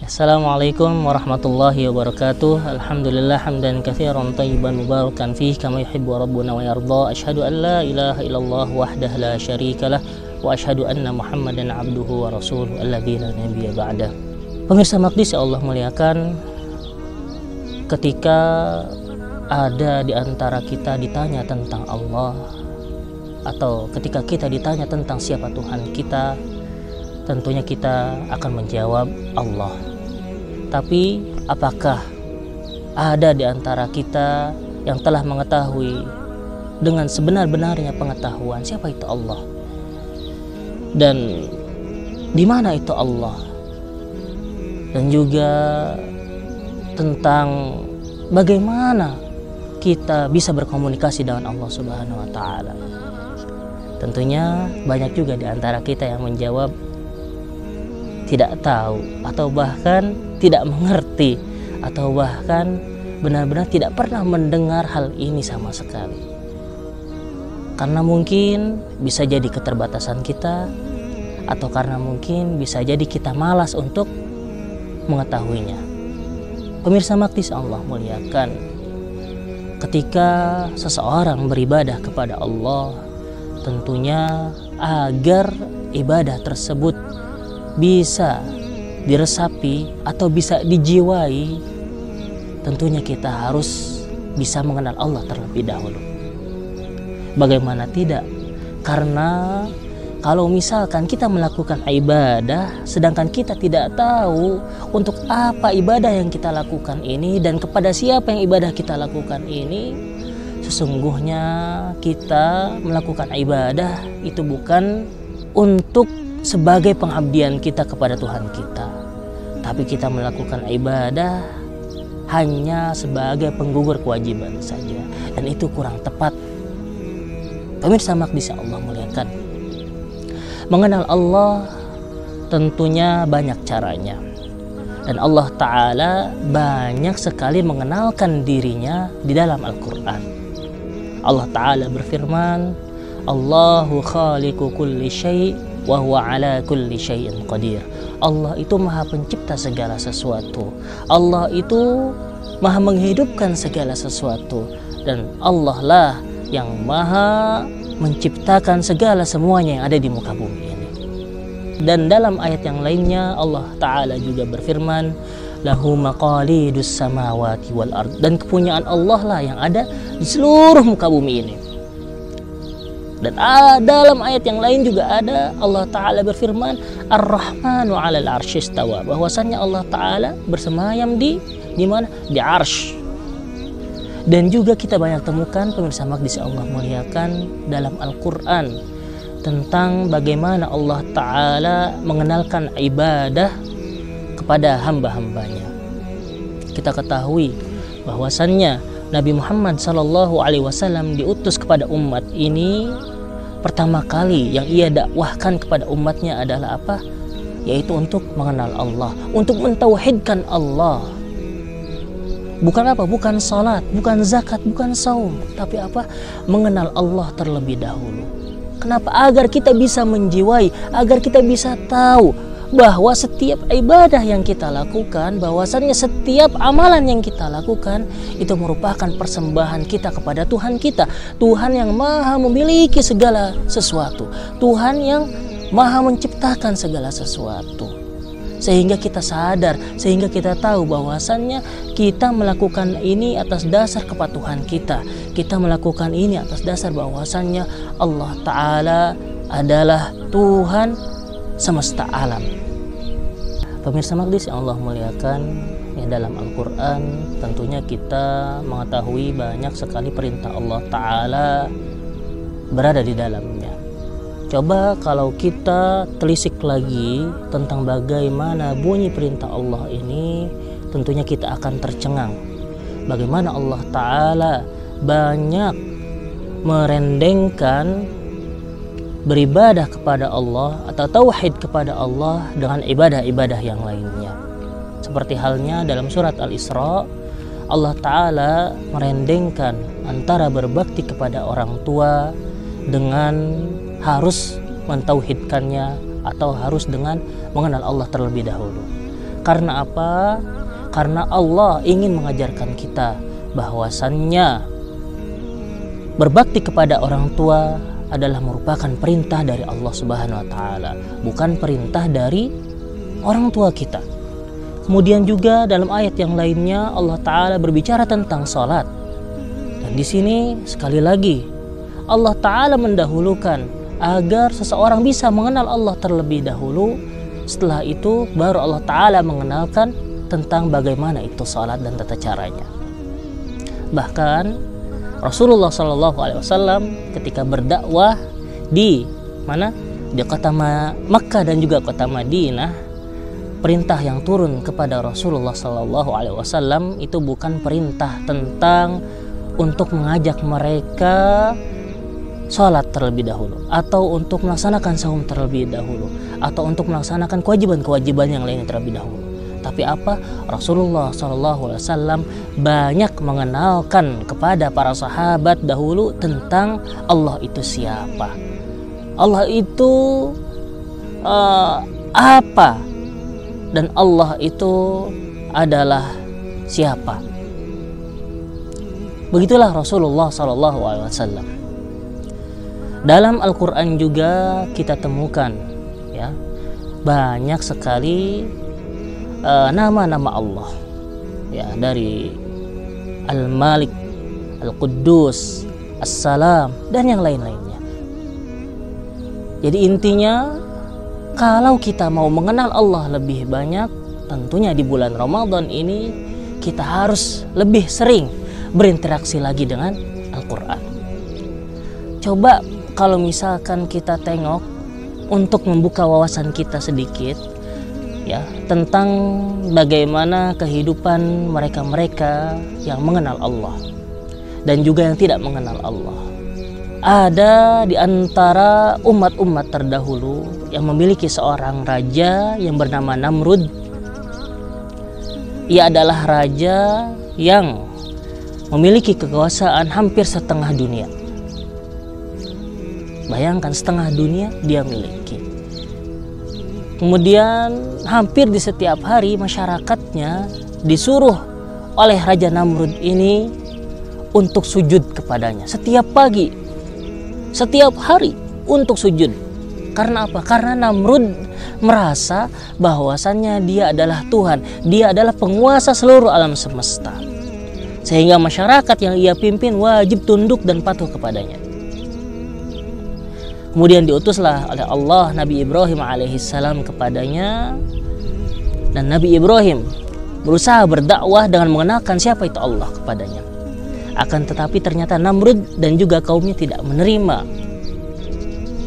Assalamualaikum warahmatullahi wabarakatuh. Alhamdulillah hamdan katsiran thayyiban mubarakan fihi kama yuhibbu rabbuna wa yarda. Asyhadu an la ilaha illallah wahdahu la syarikalah wa asyhadu anna Muhammadan abduhu wa rasuluhu alladzi la nabiyya ba'dah. Pemirsa Maqdis yang Allah muliakan, ketika ada di antara kita ditanya tentang Allah, atau ketika kita ditanya tentang siapa Tuhan kita, tentunya kita akan menjawab Allah. Tapi apakah ada di antara kita yang telah mengetahui dengan sebenar-benarnya pengetahuan siapa itu Allah? Dan di mana itu Allah? Dan juga tentang bagaimana kita bisa berkomunikasi dengan Allah Subhanahu wa taala. Tentunya banyak juga di antara kita yang menjawab tidak tahu, atau bahkan tidak mengerti, atau bahkan benar-benar tidak pernah mendengar hal ini sama sekali. Karena mungkin bisa jadi keterbatasan kita, atau karena mungkin bisa jadi kita malas untuk mengetahuinya. Pemirsa Maqdis Allah muliakan, ketika seseorang beribadah kepada Allah, tentunya agar ibadah tersebut bisa diresapi atau bisa dijiwai, tentunya kita harus bisa mengenal Allah terlebih dahulu. Bagaimana tidak? Karena kalau misalkan kita melakukan ibadah sedangkan kita tidak tahu untuk apa ibadah yang kita lakukan ini dan kepada siapa yang ibadah kita lakukan ini, sesungguhnya kita melakukan ibadah itu bukan untuk sebagai pengabdian kita kepada Tuhan kita, tapi kita melakukan ibadah hanya sebagai penggugur kewajiban saja, dan itu kurang tepat. Pemirsa Maqdis yang Allah muliakan, mengenal Allah tentunya banyak caranya, dan Allah Ta'ala banyak sekali mengenalkan dirinya di dalam Al-Quran. Allah Ta'ala berfirman, Allahu khaliqu kulli syai' wa huwa ala kulli syai'in qadir. Allah itu maha pencipta segala sesuatu. Allah itu maha menghidupkan segala sesuatu, dan Allah lah yang maha menciptakan segala semuanya yang ada di muka bumi ini. Dan dalam ayat yang lainnya Allah Ta'ala juga berfirman, lahu maqalidus samawati wal ard, dan kepunyaan Allah lah yang ada di seluruh muka bumi ini. Dan dalam ayat yang lain juga ada Allah Ta'ala berfirman, Ar-Rahmanu 'alal 'arsy istawa, bahwasannya Allah Ta'ala bersemayam di mana? Di arsy. Dan juga kita banyak temukan, pemirsa Maqdis Allah muliakan, dalam Al-Quran tentang bagaimana Allah Ta'ala mengenalkan ibadah kepada hamba-hambanya. Kita ketahui bahwasannya Nabi Muhammad SAW diutus kepada umat ini, pertama kali yang ia dakwahkan kepada umatnya adalah apa? Yaitu untuk mengenal Allah, untuk mentauhidkan Allah. Bukan apa? Bukan salat, bukan zakat, bukan saum, tapi apa? Mengenal Allah terlebih dahulu. Kenapa? Agar kita bisa menjiwai, agar kita bisa tahu bahwa setiap ibadah yang kita lakukan, bahwasannya setiap amalan yang kita lakukan itu merupakan persembahan kita kepada Tuhan kita, Tuhan yang maha memiliki segala sesuatu, Tuhan yang maha menciptakan segala sesuatu. Sehingga kita sadar, sehingga kita tahu bahwasannya kita melakukan ini atas dasar kepatuhan kita, kita melakukan ini atas dasar bahwasannya Allah Ta'ala adalah Tuhan semesta alam. Pemirsa Maqdis yang Allah muliakan, ya, dalam Al-Quran tentunya kita mengetahui banyak sekali perintah Allah Ta'ala berada di dalamnya. Coba kalau kita telisik lagi tentang bagaimana bunyi perintah Allah ini, tentunya kita akan tercengang bagaimana Allah Ta'ala banyak merendengkan beribadah kepada Allah atau tauhid kepada Allah dengan ibadah-ibadah yang lainnya. Seperti halnya dalam surat Al-Isra, Allah Ta'ala merendengkan antara berbakti kepada orang tua dengan harus mentauhidkannya atau harus dengan mengenal Allah terlebih dahulu. Karena apa? Karena Allah ingin mengajarkan kita bahwasannya berbakti kepada orang tua adalah merupakan perintah dari Allah Subhanahu wa taala, bukan perintah dari orang tua kita. Kemudian juga dalam ayat yang lainnya Allah taala berbicara tentang salat. Dan di sini sekali lagi Allah taala mendahulukan agar seseorang bisa mengenal Allah terlebih dahulu. Setelah itu baru Allah taala mengenalkan tentang bagaimana itu salat dan tata caranya. Bahkan Rasulullah SAW ketika berdakwah di mana? Di kota Makkah dan juga kota Madinah, perintah yang turun kepada Rasulullah SAW itu bukan perintah tentang untuk mengajak mereka sholat terlebih dahulu, atau untuk melaksanakan saum terlebih dahulu, atau untuk melaksanakan kewajiban-kewajiban yang lain terlebih dahulu. Tapi apa? Rasulullah SAW banyak mengenalkan kepada para sahabat dahulu tentang Allah itu siapa, Allah itu apa, dan Allah itu adalah siapa. Begitulah Rasulullah SAW. Dalam Al-Quran juga kita temukan ya banyak sekali nama-nama Allah ya, dari Al-Malik, Al-Quddus, As-Salam, dan yang lain-lainnya. Jadi intinya kalau kita mau mengenal Allah lebih banyak, tentunya di bulan Ramadan ini kita harus lebih sering berinteraksi lagi dengan Al-Quran. Coba kalau misalkan kita tengok untuk membuka wawasan kita sedikit ya tentang bagaimana kehidupan mereka-mereka yang mengenal Allah dan juga yang tidak mengenal Allah. Ada di antara umat-umat terdahulu yang memiliki seorang raja yang bernama Namrud. Ia adalah raja yang memiliki kekuasaan hampir setengah dunia. Bayangkan, setengah dunia dia miliki. Kemudian hampir di setiap hari masyarakatnya disuruh oleh Raja Namrud ini untuk sujud kepadanya setiap pagi, setiap hari untuk sujud. Karena apa? Karena Namrud merasa bahwasannya dia adalah Tuhan, dia adalah penguasa seluruh alam semesta, sehingga masyarakat yang ia pimpin wajib tunduk dan patuh kepadanya. Kemudian diutuslah oleh Allah Nabi Ibrahim alaihissalam kepadanya, dan Nabi Ibrahim berusaha berdakwah dengan mengenalkan siapa itu Allah kepadanya. Akan tetapi ternyata Namrud dan juga kaumnya tidak menerima.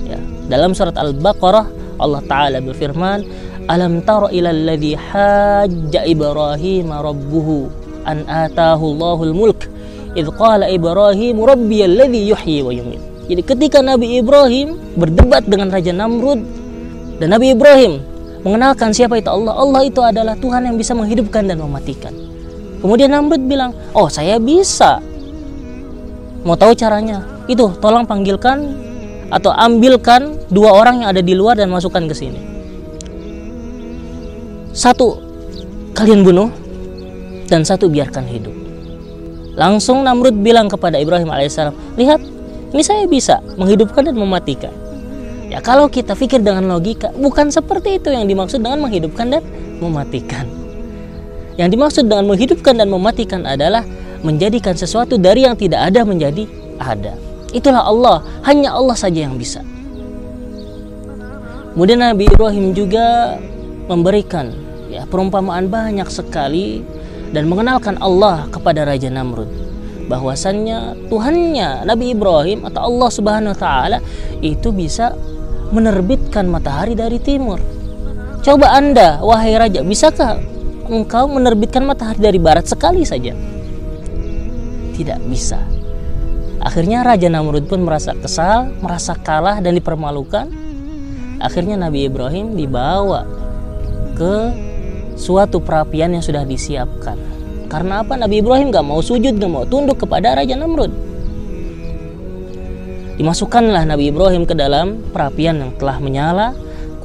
Ya, dalam surat Al-Baqarah Allah Ta'ala berfirman, Alam tara ilal ladzi hajja Ibrahim rabbuhu an atahu Allahul mulk idh qala Ibrahim rabbiyal ladzi yuhyi wa yumiit. Jadi ketika Nabi Ibrahim berdebat dengan Raja Namrud, dan Nabi Ibrahim mengenalkan siapa itu Allah, Allah itu adalah Tuhan yang bisa menghidupkan dan mematikan. Kemudian Namrud bilang, oh saya bisa, mau tahu caranya? Itu tolong panggilkan atau ambilkan 2 orang yang ada di luar dan masukkan ke sini. 1 kalian bunuh, dan 1 biarkan hidup. Langsung Namrud bilang kepada Ibrahim alaihissalam, lihat, ini saya bisa menghidupkan dan mematikan. Ya kalau kita pikir dengan logika, bukan seperti itu yang dimaksud dengan menghidupkan dan mematikan. Yang dimaksud dengan menghidupkan dan mematikan adalah menjadikan sesuatu dari yang tidak ada menjadi ada. Itulah Allah, hanya Allah saja yang bisa. Kemudian Nabi Ibrahim juga memberikan ya perumpamaan banyak sekali dan mengenalkan Allah kepada Raja Namrud, bahwasannya Tuhannya Nabi Ibrahim atau Allah Subhanahu wa taala itu bisa menerbitkan matahari dari timur. Coba Anda, wahai raja, bisakah engkau menerbitkan matahari dari barat sekali saja? Tidak bisa. Akhirnya Raja Namrud pun merasa kesal, merasa kalah dan dipermalukan. Akhirnya Nabi Ibrahim dibawa ke suatu perapian yang sudah disiapkan. Karena apa? Nabi Ibrahim gak mau sujud, gak mau tunduk kepada Raja Namrud. Dimasukkanlah Nabi Ibrahim ke dalam perapian yang telah menyala,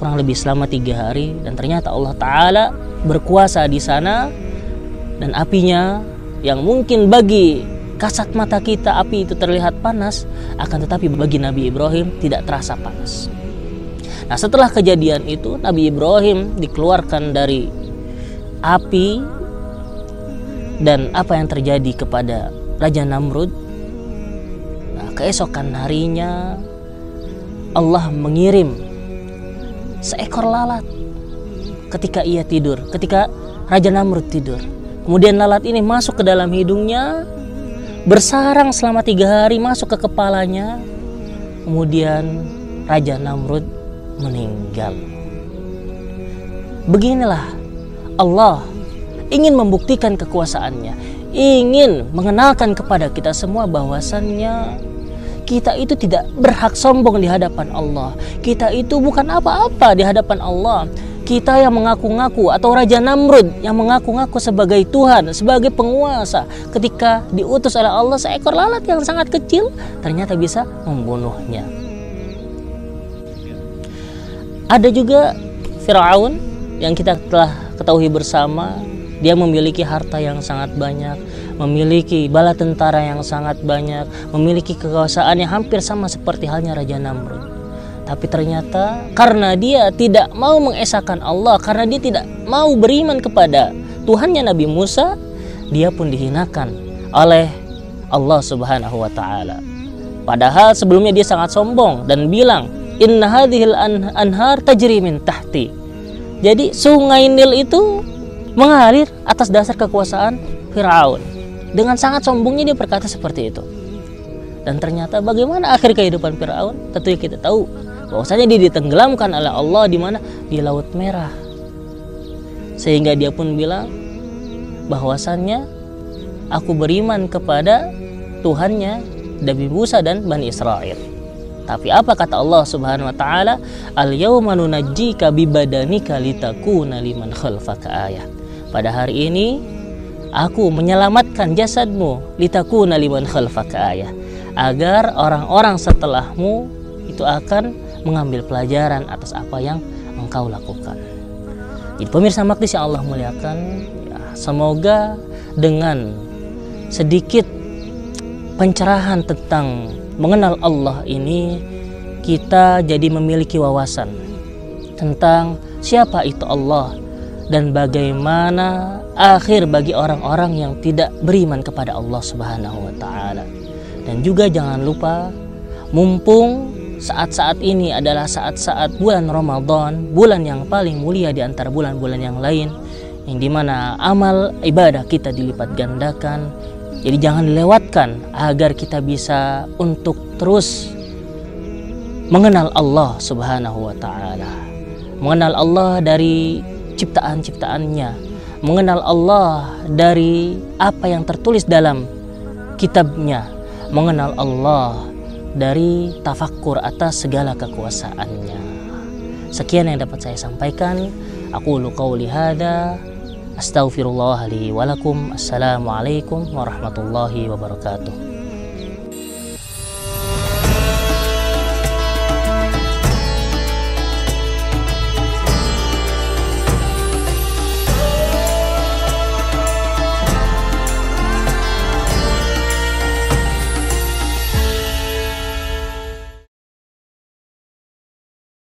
kurang lebih selama 3 hari, dan ternyata Allah Ta'ala berkuasa di sana, dan apinya yang mungkin bagi kasat mata kita api itu terlihat panas, akan tetapi bagi Nabi Ibrahim tidak terasa panas. Nah, setelah kejadian itu Nabi Ibrahim dikeluarkan dari api, dan apa yang terjadi kepada Raja Namrud, nah, keesokan harinya Allah mengirim seekor lalat ketika ia tidur, ketika Raja Namrud tidur. Kemudian lalat ini masuk ke dalam hidungnya, bersarang selama 3 hari, masuk ke kepalanya. Kemudian Raja Namrud meninggal. Beginilah Allah ingin membuktikan kekuasaannya, ingin mengenalkan kepada kita semua bahwasannya kita itu tidak berhak sombong di hadapan Allah. Kita itu bukan apa-apa di hadapan Allah. Kita yang mengaku-ngaku, atau Raja Namrud yang mengaku-ngaku sebagai Tuhan, sebagai penguasa, ketika diutus oleh Allah seekor lalat yang sangat kecil, ternyata bisa membunuhnya. Ada juga Firaun yang kita telah ketahui bersama, dia memiliki harta yang sangat banyak, memiliki bala tentara yang sangat banyak, memiliki kekuasaan yang hampir sama seperti halnya Raja Namrud. Tapi ternyata karena dia tidak mau mengesahkan Allah, karena dia tidak mau beriman kepada Tuhannya Nabi Musa, dia pun dihinakan oleh Allah Subhanahu wa Ta'ala. Padahal sebelumnya dia sangat sombong dan bilang, "Inna hadhil anhar tajri min tahti." Jadi sungai Nil itu mengalir atas dasar kekuasaan Firaun. Dengan sangat sombongnya dia berkata seperti itu. Dan ternyata bagaimana akhir kehidupan Firaun? Tentunya kita tahu bahwasanya dia ditenggelamkan oleh Allah di mana? Di Laut Merah. Sehingga dia pun bilang bahwasannya aku beriman kepada Tuhannya Nabi Musa dan Bani Israel. Tapi apa kata Allah Subhanahu wa Ta'ala? Al-yawma nunajjika bibadanika litakuna liman khalfaka ayah. Pada hari ini aku menyelamatkan jasadmu litakuna liman khalfaka ayah, agar orang-orang setelahmu itu akan mengambil pelajaran atas apa yang engkau lakukan. Jadi pemirsa Maqdis yang Allah muliakan, ya, semoga dengan sedikit pencerahan tentang mengenal Allah ini, kita jadi memiliki wawasan tentang siapa itu Allah dan bagaimana akhir bagi orang-orang yang tidak beriman kepada Allah Subhanahu wa Ta'ala. Dan juga jangan lupa, mumpung saat-saat ini adalah saat-saat bulan Ramadan, bulan yang paling mulia di antara bulan-bulan yang lain, yang dimana amal ibadah kita dilipat gandakan. Jadi jangan dilewatkan agar kita bisa untuk terus mengenal Allah Subhanahu wa Ta'ala, mengenal Allah dari ciptaan-ciptaannya, mengenal Allah dari apa yang tertulis dalam kitabnya, mengenal Allah dari tafakkur atas segala kekuasaannya. Sekian yang dapat saya sampaikan. Aqulu qauli hadza, astaghfirullah li wa lakum. Assalamualaikum warahmatullahi wabarakatuh.